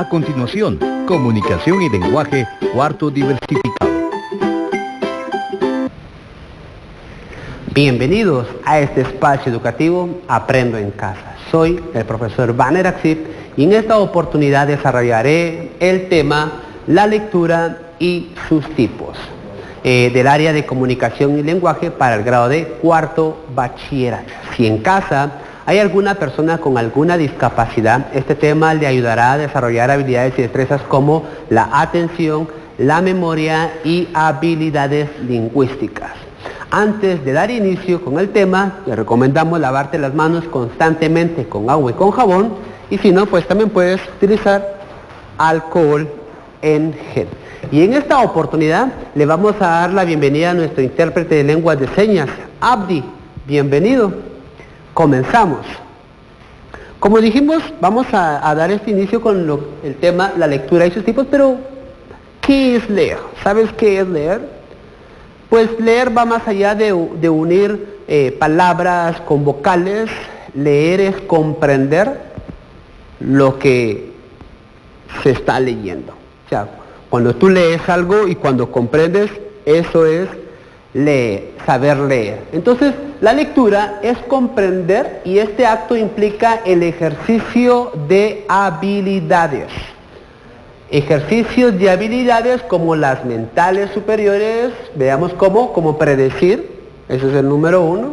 A continuación, comunicación y lenguaje, cuarto diversificado. Bienvenidos a este espacio educativo Aprendo en Casa. Soy el profesor Banner Axip y en esta oportunidad desarrollaré el tema la lectura y sus tipos del área de comunicación y lenguaje para el grado de cuarto bachillerato. Si en casa hay alguna persona con alguna discapacidad, este tema le ayudará a desarrollar habilidades y destrezas como la atención, la memoria y habilidades lingüísticas. Antes de dar inicio con el tema, le recomendamos lavarte las manos constantemente con agua y con jabón, y si no, pues también puedes utilizar alcohol en gel. Y en esta oportunidad le vamos a dar la bienvenida a nuestro intérprete de lenguas de señas, Abdi. Bienvenido. Comenzamos. Como dijimos, vamos a dar este inicio con el tema la lectura y sus tipos, pero ¿qué es leer? ¿Sabes qué es leer? Pues leer va más allá de unir palabras con vocales. Leer es comprender lo que se está leyendo. O sea, cuando tú lees algo y cuando comprendes, eso es leer, saber leer. Entonces, la lectura es comprender y este acto implica el ejercicio de habilidades. Ejercicios de habilidades como las mentales superiores, veamos cómo, como predecir, ese es el número 1,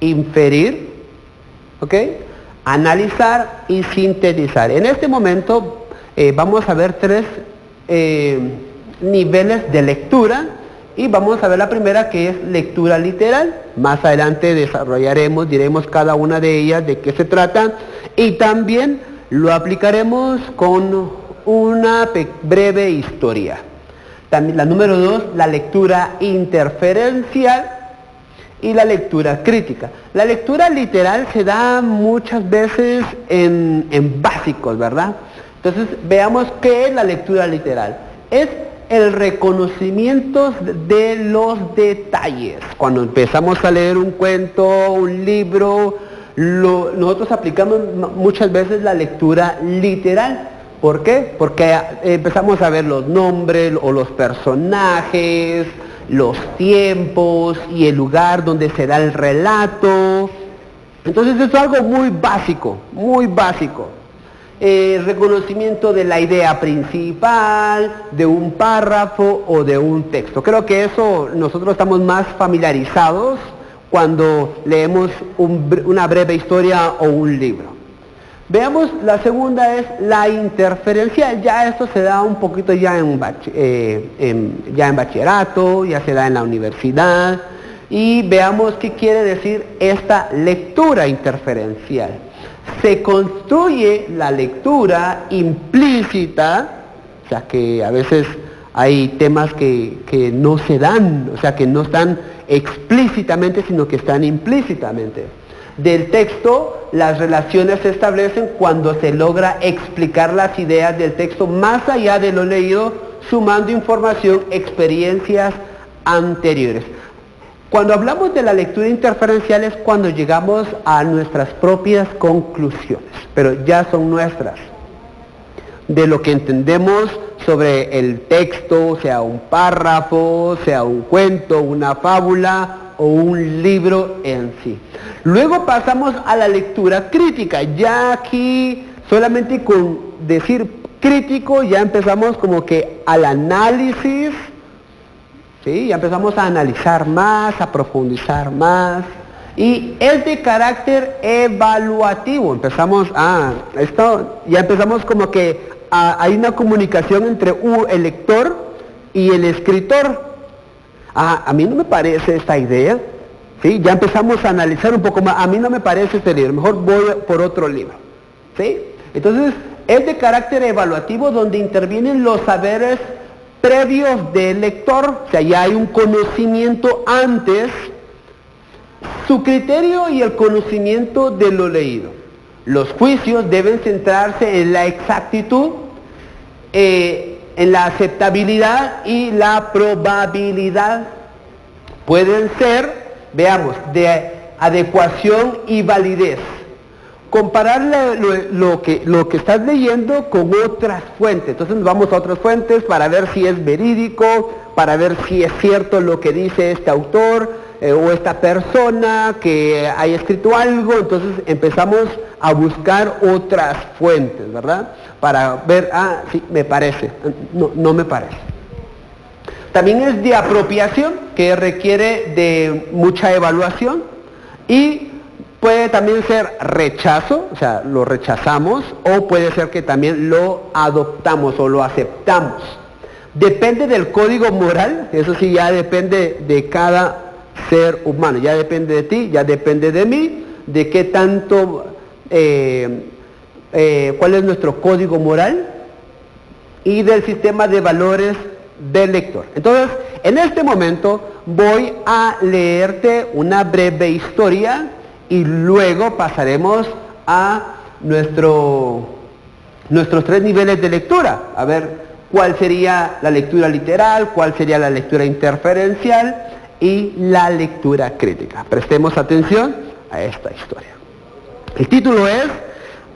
inferir, ¿ok? Analizar y sintetizar. En este momento vamos a ver 3 niveles de lectura y vamos a ver la primera, que es lectura literal. Más adelante desarrollaremos, diremos cada una de ellas de qué se trata y también lo aplicaremos con una breve historia. También la número 2, la lectura interferencial y la lectura crítica. La lectura literal se da muchas veces en básicos, ¿verdad? Entonces veamos qué es la lectura literal. Es el reconocimiento de los detalles. Cuando empezamos a leer un cuento, un libro, nosotros aplicamos muchas veces la lectura literal. ¿Por qué? Porque empezamos a ver los nombres o los personajes, los tiempos y el lugar donde se da el relato. Entonces eso es algo muy básico, muy básico. Reconocimiento de la idea principal, de un párrafo o de un texto. Creo que eso nosotros estamos más familiarizados cuando leemos una breve historia o un libro. Veamos, la segunda es la interferencial. Ya esto se da un poquito ya en bachillerato, ya se da en la universidad. Y veamos qué quiere decir esta lectura interferencial. Se construye la lectura implícita, o sea que a veces hay temas que no se dan, o sea que no están explícitamente, sino que están implícitamente. Del texto, las relaciones se establecen cuando se logra explicar las ideas del texto más allá de lo leído, sumando información, experiencias anteriores. Cuando hablamos de la lectura interferencial es cuando llegamos a nuestras propias conclusiones, pero ya son nuestras, de lo que entendemos sobre el texto, sea un párrafo, sea un cuento, una fábula o un libro en sí. Luego pasamos a la lectura crítica. Ya aquí solamente con decir crítico ya empezamos como que al análisis. ¿Sí? Ya empezamos a analizar más, a profundizar más. Y es de carácter evaluativo. Ya empezamos como que hay una comunicación entre el lector y el escritor. A mí no me parece esta idea. ¿Sí? Ya empezamos a analizar un poco más. A mí no me parece este libro. Mejor voy por otro libro. ¿Sí? Entonces, es de carácter evaluativo donde intervienen los saberes previos del lector, o sea, ya hay un conocimiento antes, su criterio y el conocimiento de lo leído. Los juicios deben centrarse en la exactitud, en la aceptabilidad y la probabilidad. Pueden ser, veamos, de adecuación y validez, comparar lo que estás leyendo con otras fuentes. Entonces nos vamos a otras fuentes para ver si es verídico, para ver si es cierto lo que dice este autor o esta persona que haya escrito algo. Entonces empezamos a buscar otras fuentes, ¿verdad? Para ver, sí, me parece, no me parece. También es de apropiación, que requiere de mucha evaluación, y puede también ser rechazo, o sea, lo rechazamos, o puede ser que también lo adoptamos o lo aceptamos. Depende del código moral, eso sí ya depende de cada ser humano, ya depende de ti, ya depende de mí, de qué tanto, cuál es nuestro código moral y del sistema de valores del lector. Entonces, en este momento voy a leerte una breve historia y luego pasaremos a nuestros 3 niveles de lectura. A ver cuál sería la lectura literal, cuál sería la lectura interferencial y la lectura crítica. Prestemos atención a esta historia. El título es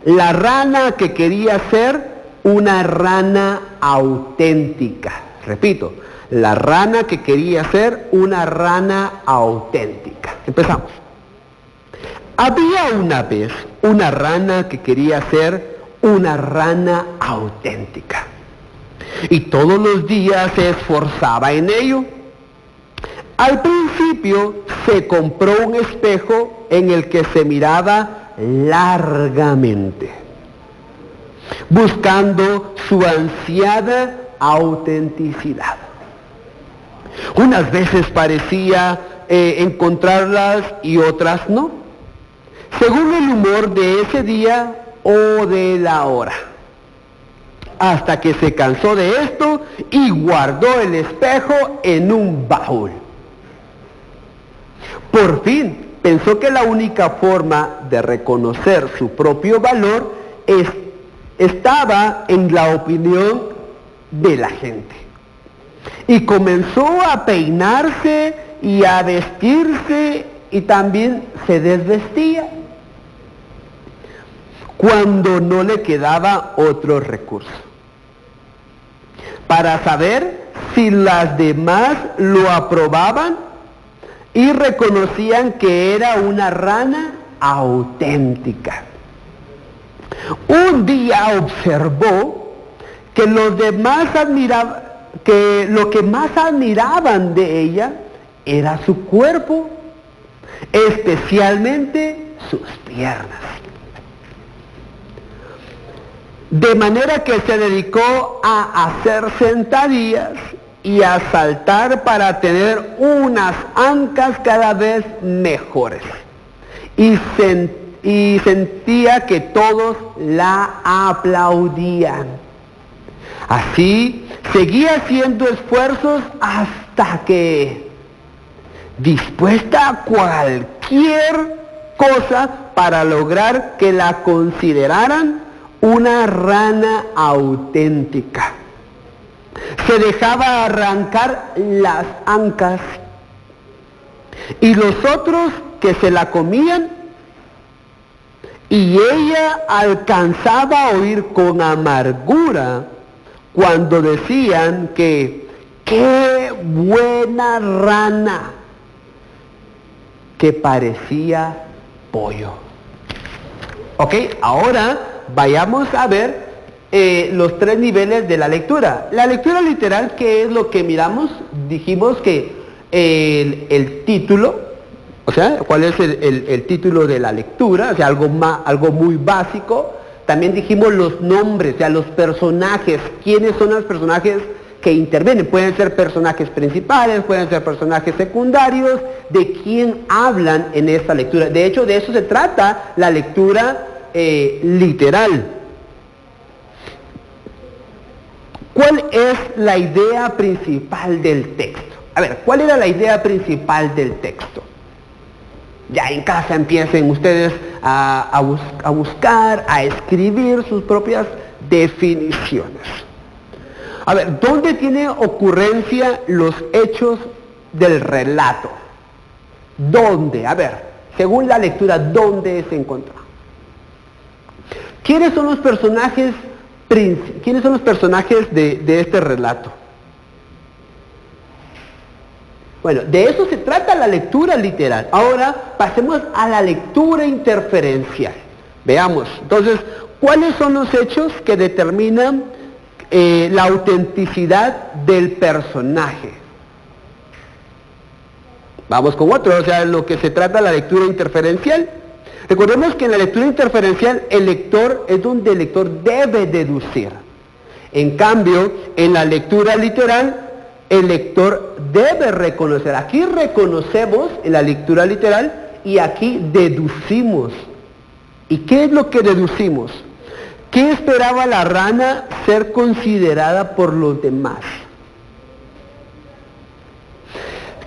La rana que quería ser una rana auténtica. Repito, la rana que quería ser una rana auténtica. Empezamos. Había una vez una rana que quería ser una rana auténtica. Y todos los días se esforzaba en ello. Al principio se compró un espejo en el que se miraba largamente, buscando su ansiada autenticidad. Unas veces parecía encontrarlas y otras no, según el humor de ese día o de la hora. Hasta que se cansó de esto y guardó el espejo en un baúl. Por fin pensó que la única forma de reconocer su propio valor estaba en la opinión de la gente. Y comenzó a peinarse y a vestirse, y también se desvestía cuando no le quedaba otro recurso. Para saber si las demás lo aprobaban y reconocían que era una rana auténtica. Un día observó que los demás lo que más admiraban de ella era su cuerpo, especialmente sus piernas. De manera que se dedicó a hacer sentadillas y a saltar para tener unas ancas cada vez mejores. Y sentía que todos la aplaudían. Así seguía haciendo esfuerzos hasta que, dispuesta a cualquier cosa para lograr que la consideraran una rana auténtica, se dejaba arrancar las ancas, y los otros que se la comían, y ella alcanzaba a oír con amargura cuando decían que ¡qué buena rana! Que parecía pollo. Ok, ahora vayamos a ver los 3 niveles de la lectura. La lectura literal, ¿qué es lo que miramos? Dijimos que el título, o sea, ¿cuál es el título de la lectura? O sea, algo muy básico. También dijimos los nombres, o sea, los personajes. ¿Quiénes son los personajes que intervienen? Pueden ser personajes principales, pueden ser personajes secundarios, de quién hablan en esta lectura. De hecho, de eso se trata la lectura literal. ¿Cuál es la idea principal del texto? A ver, ¿cuál era la idea principal del texto? Ya en casa empiecen ustedes a buscar, a escribir sus propias definiciones. A ver, ¿dónde tiene ocurrencia los hechos del relato? ¿Dónde? A ver, según la lectura, ¿dónde se encuentra? ¿Quiénes son los personajes de este relato? Bueno, de eso se trata la lectura literal. Ahora pasemos a la lectura interferencial. Veamos, entonces, ¿cuáles son los hechos que determinan la autenticidad del personaje? Vamos con otro, o sea, en lo que se trata la lectura interferencial. Recordemos que en la lectura interferencial el lector es donde el lector debe deducir. En cambio, en la lectura literal, el lector debe reconocer. Aquí reconocemos en la lectura literal y aquí deducimos. ¿Y qué es lo que deducimos? ¿Qué esperaba la rana ser considerada por los demás?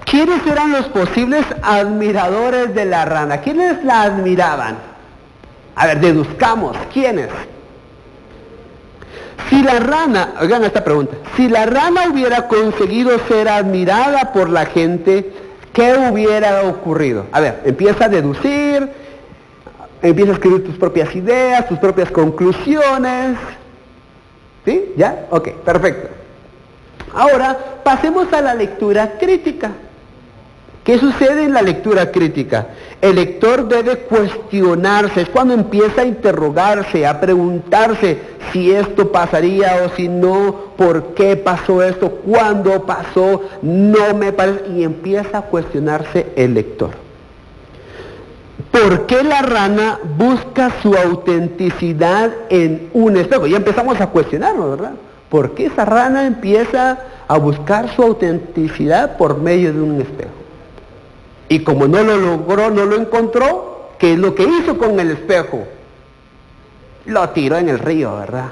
¿Quiénes eran los posibles admiradores de la rana? ¿Quiénes la admiraban? A ver, deduzcamos, ¿quiénes? Si la rana, oigan esta pregunta, si la rana hubiera conseguido ser admirada por la gente, ¿qué hubiera ocurrido? A ver, empieza a deducir, empieza a escribir tus propias ideas, tus propias conclusiones. ¿Sí? ¿Ya? Ok, perfecto. Ahora, pasemos a la lectura crítica. ¿Qué sucede en la lectura crítica? El lector debe cuestionarse, es cuando empieza a interrogarse, a preguntarse si esto pasaría o si no, por qué pasó esto, cuándo pasó, no me parece, y empieza a cuestionarse el lector. ¿Por qué la rana busca su autenticidad en un espejo? Ya empezamos a cuestionarlo, ¿verdad? ¿Por qué esa rana empieza a buscar su autenticidad por medio de un espejo? Y como no lo logró, no lo encontró, ¿qué es lo que hizo con el espejo? Lo tiró en el río, ¿verdad?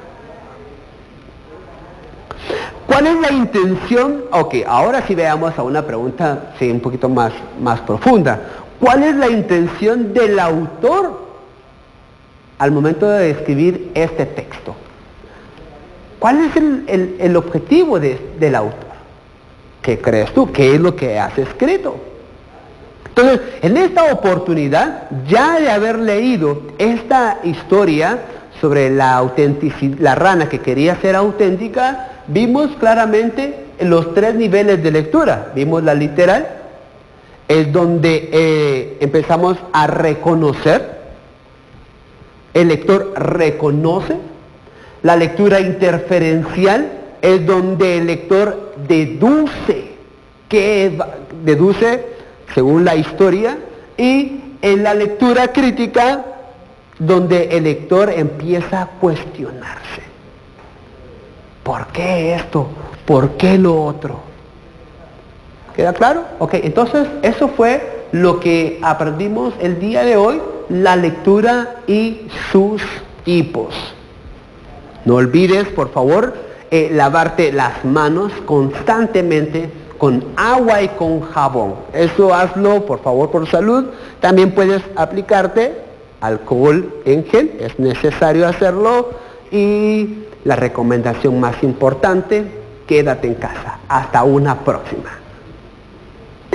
¿Cuál es la intención? Ok, ahora sí veamos a una pregunta sí, un poquito más profunda. ¿Cuál es la intención del autor al momento de escribir este texto? ¿Cuál es el objetivo del autor? ¿Qué crees tú? ¿Qué es lo que has escrito? Entonces, en esta oportunidad, ya de haber leído esta historia sobre la autenticidad, la rana que quería ser auténtica, vimos claramente los tres niveles de lectura. Vimos la literal, es donde empezamos a reconocer, el lector reconoce. La lectura interferencial es donde el lector deduce, deduce según la historia, y en la lectura crítica, donde el lector empieza a cuestionarse. ¿Por qué esto? ¿Por qué lo otro? ¿Queda claro? Ok, entonces eso fue lo que aprendimos el día de hoy, la lectura y sus tipos. No olvides, por favor, lavarte las manos constantemente con agua y con jabón. Eso hazlo, por favor, por salud. También puedes aplicarte alcohol en gel, es necesario hacerlo. Y la recomendación más importante, quédate en casa. Hasta una próxima.